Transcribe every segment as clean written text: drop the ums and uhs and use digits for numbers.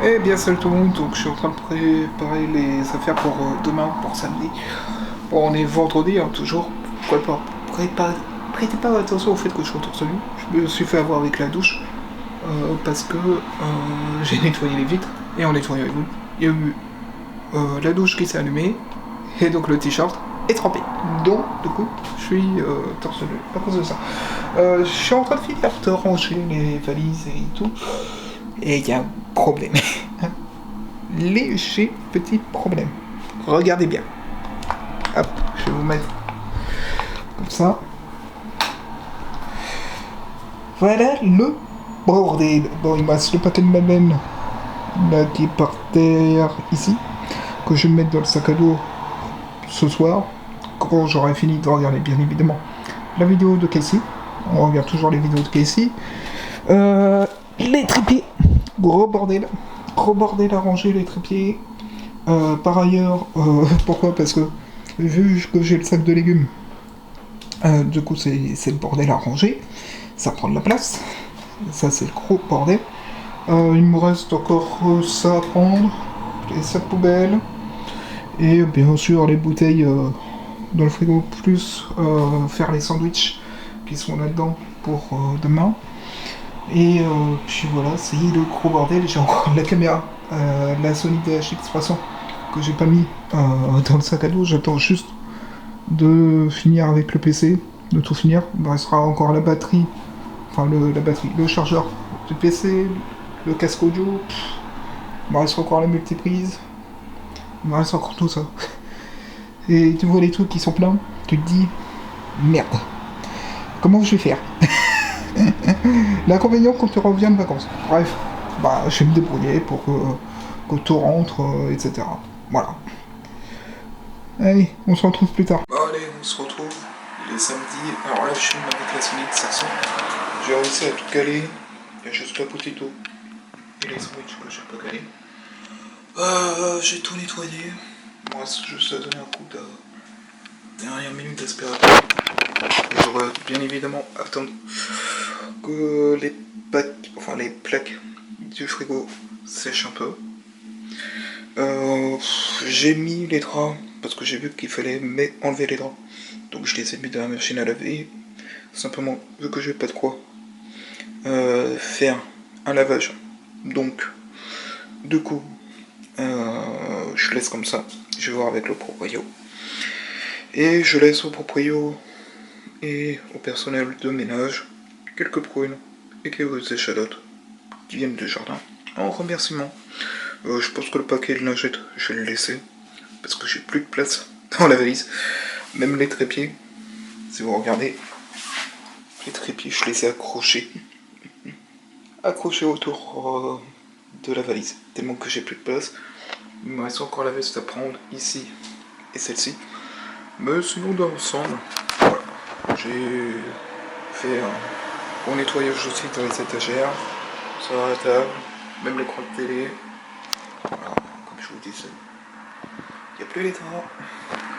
Eh bien salut tout le monde, donc je suis en train de préparer les affaires pour demain, pour samedi. Bon, on est vendredi, hein, toujours. Prêtez pas attention au fait que je suis torse nu. Je me suis fait avoir avec la douche, parce que j'ai nettoyé les vitres, et en nettoyant les vitres, il y a eu la douche qui s'est allumée, et donc le t-shirt est trempé. Donc, du coup, je suis torse nu à cause de ça. Je suis en train de finir de ranger les valises et tout, et il y a un problème. Léger petit problème. Regardez bien. Hop, je vais vous mettre comme ça. Voilà le bordel. Bon, il me reste le pâté de madeleine là qui est par terre ici, que je vais mettre dans le sac à dos ce soir, quand j'aurai fini de regarder bien évidemment la vidéo de Casey. On regarde toujours les vidéos de Casey. Les trépieds. Gros bordel à ranger les trépieds. Par ailleurs, pourquoi? Parce que vu que j'ai le sac de légumes, du coup c'est le bordel à ranger. Ça prend de la place. Ça c'est le gros bordel. Il me reste encore ça à prendre. Les sacs poubelles. Et bien sûr les bouteilles dans le frigo, plus faire les sandwichs qui sont là-dedans pour demain. Et puis voilà, c'est le gros bordel. J'ai encore la caméra, la Sony DHX300 que j'ai pas mis dans le sac à dos. J'attends juste de finir avec le PC, de tout finir. Il me restera encore la batterie, enfin le chargeur du PC, le casque audio. Il me reste encore la multiprise. Il me reste encore tout ça. Et tu vois les trucs qui sont pleins, tu te dis merde. Comment je vais faire? L'inconvénient quand tu reviens de vacances. Bref, bah je vais me débrouiller pour que tout rentre, etc. Voilà. Allez, on se retrouve plus tard. Bon allez, on se retrouve. Il est samedi. Alors là je filme avec la Sony de 500. J'ai réussi à tout caler. Il y a juste la potato et les sandwichs que j'ai pas calé. J'ai tout nettoyé. Moi c'est juste à donner un coup de dernière minute d'aspirateur. J'aurais bien évidemment attendre que les plaques du frigo sèchent un peu. J'ai mis les draps parce que j'ai vu qu'il fallait enlever les draps. Donc je les ai mis dans la machine à laver. Simplement, vu que j'ai pas de quoi faire un lavage. Donc, du coup, je laisse comme ça. Je vais voir avec le proprio. Et je laisse au proprio et au personnel de ménage quelques prunes et quelques échalotes qui viennent du jardin en remerciement. Je pense que le paquet de lingettes, je vais le laisser parce que j'ai plus de place dans la valise. Même les trépieds, si vous regardez, les trépieds, je les ai accrochés autour de la valise, tellement que j'ai plus de place. Il me reste encore la veste à prendre ici et celle-ci. Mais sinon dans l'ensemble, voilà. J'ai fait un bon nettoyage aussi dans les étagères, sur la table, même l'écran de télé. Voilà, comme je vous disais. Il n'y a plus les draps.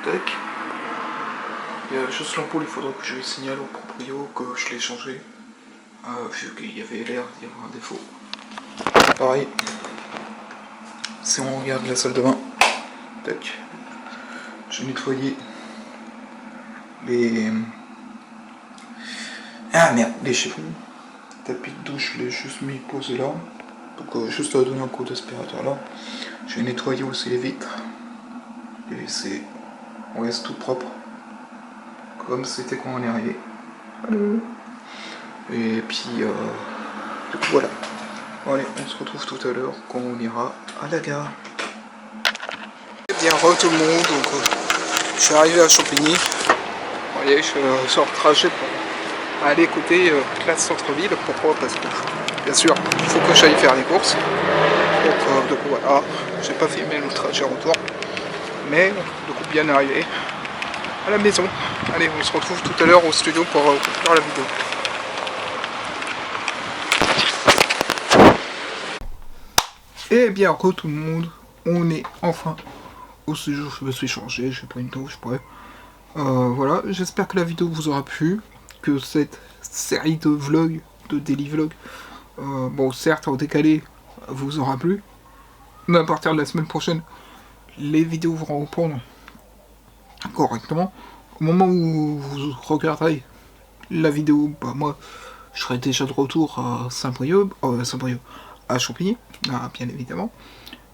Tac. Il y a juste l'ampoule, il faudra que je lui signale au proprio que je l'ai changé. Vu qu'il y avait l'air d'y avoir un défaut. Pareil. Si on regarde la salle de bain. Tac. J'ai nettoyé les... Ah merde, les chiffons. Tapis de douche, je l'ai juste mis posé là. Donc juste à donner un coup d'aspirateur là. J'ai nettoyé aussi les vitres. Les WC. On reste tout propre. Comme c'était quand on est arrivé. Allô. Et puis du coup voilà. Allez, on se retrouve tout à l'heure quand on ira à la gare. Eh bien, tout le monde, donc je suis arrivé à Champigny. Vous voyez, je suis sur le trajet pour aller écouter classe centre-ville. Pourquoi? Parce que bien sûr, il faut que j'aille faire les courses. Donc du coup voilà, j'ai pas filmé le trajet retour. Mais du coup bien arrivé à la maison. Allez, on se retrouve tout à l'heure au studio pour faire la vidéo. Eh bien, re tout le monde, on est enfin au studio. Je me suis changé, j'ai pris une douche, bref. Voilà, j'espère que la vidéo vous aura plu, que cette série de vlogs, de daily vlogs, bon certes en décalé, vous aura plu. Mais à partir de la semaine prochaine, les vidéos vont reprendre correctement. Au moment où vous regarderez la vidéo, bah moi, je serai déjà de retour à Saint-Brieuc, à Champigny, bien évidemment.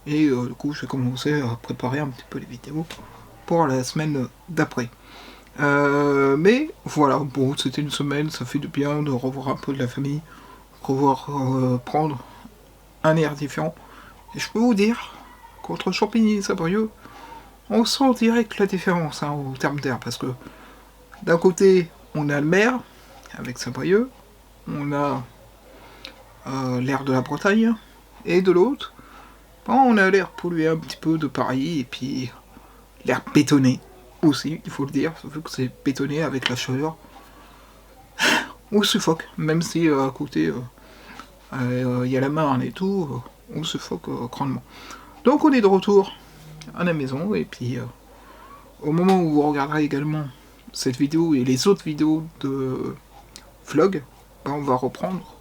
Et du coup, je vais commencer à préparer un petit peu les vidéos pour la semaine d'après. Mais voilà, bon, c'était une semaine, ça fait du bien de revoir un peu de la famille, prendre un air différent. Et je peux vous dire, qu'entre Champigny et Saint-Brieuc, on sent direct la différence en termes d'air, parce que d'un côté, on a le mer, avec Saint-Brieuc, on a l'air de la Bretagne, et de l'autre, on a l'air pollué un petit peu de Paris, et puis l'air bétonné aussi, il faut le dire, vu que c'est bétonné avec la chaleur. On suffoque, même si à côté il y a la Marne et tout, on suffoque grandement. Donc on est de retour à la maison, et puis au moment où vous regarderez également cette vidéo et les autres vidéos de vlog, on va reprendre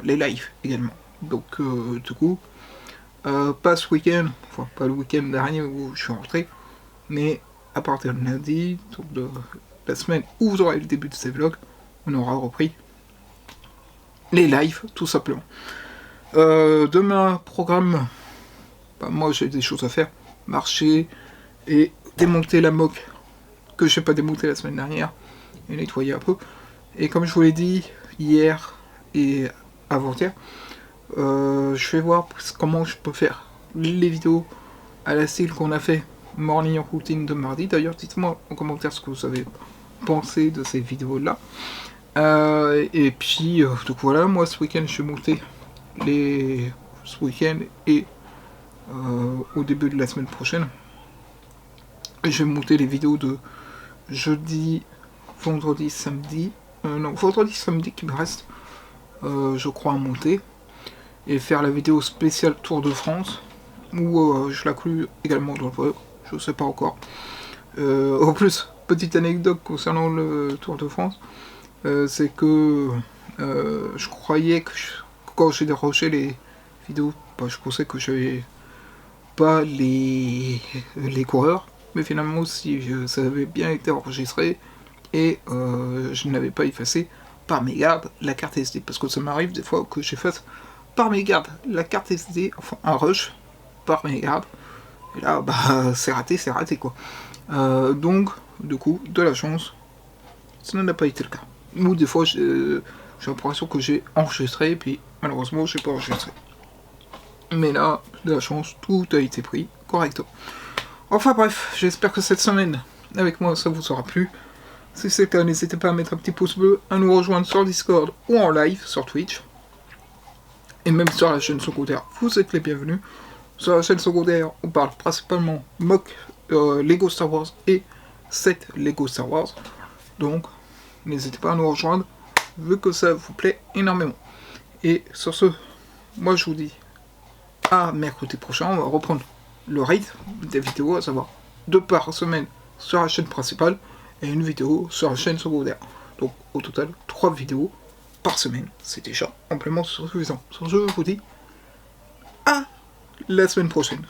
les lives également. Donc du coup, pas ce week-end, enfin pas le week-end dernier où je suis rentré, mais à partir de lundi, donc de la semaine où vous aurez le début de ces vlogs, on aura repris les lives tout simplement. Demain, programme, moi j'ai des choses à faire, marcher et démonter la moque que je n'ai pas démonté la semaine dernière et nettoyer un peu. Et comme je vous l'ai dit hier et avant-hier, je vais voir comment je peux faire les vidéos à la style qu'on a fait morning routine de mardi. D'ailleurs, dites-moi en commentaire ce que vous avez pensé de ces vidéos là. Et puis donc voilà, moi ce week-end je vais monter ce week-end et au début de la semaine prochaine, je vais monter les vidéos de jeudi, vendredi, samedi. Non, vendredi, samedi qui me reste, je crois, à monter. Et faire la vidéo spéciale Tour de France, où je l'inclus également dans le vlog, je sais pas encore. En plus, petite anecdote concernant le Tour de France, c'est que je croyais que quand j'ai déroché les vidéos, je pensais que j'avais pas les coureurs, mais finalement si ça avait bien été enregistré et je n'avais pas effacé par mégarde la carte SD, parce que ça m'arrive des fois que j'efface par mégarde la carte SD, enfin un rush par mégarde, et là c'est raté quoi. Donc du coup de la chance, ça n'a pas été le cas. Ou des fois j'ai l'impression que j'ai enregistré et puis malheureusement j'ai pas enregistré. Mais là, de la chance, tout a été pris correctement. Enfin bref, j'espère que cette semaine, avec moi, ça vous aura plu. Si c'est le cas, n'hésitez pas à mettre un petit pouce bleu, à nous rejoindre sur Discord ou en live sur Twitch. Et même sur la chaîne secondaire, vous êtes les bienvenus. Sur la chaîne secondaire, on parle principalement mock, Lego Star Wars et 7 Lego Star Wars. Donc, n'hésitez pas à nous rejoindre, vu que ça vous plaît énormément. Et sur ce, moi je vous dis à mercredi prochain, on va reprendre le rythme des vidéos, à savoir 2 par semaine sur la chaîne principale et une vidéo sur la chaîne secondaire. Donc au total 3 vidéos par semaine, c'est déjà amplement suffisant. Sur ce, je vous dis à la semaine prochaine.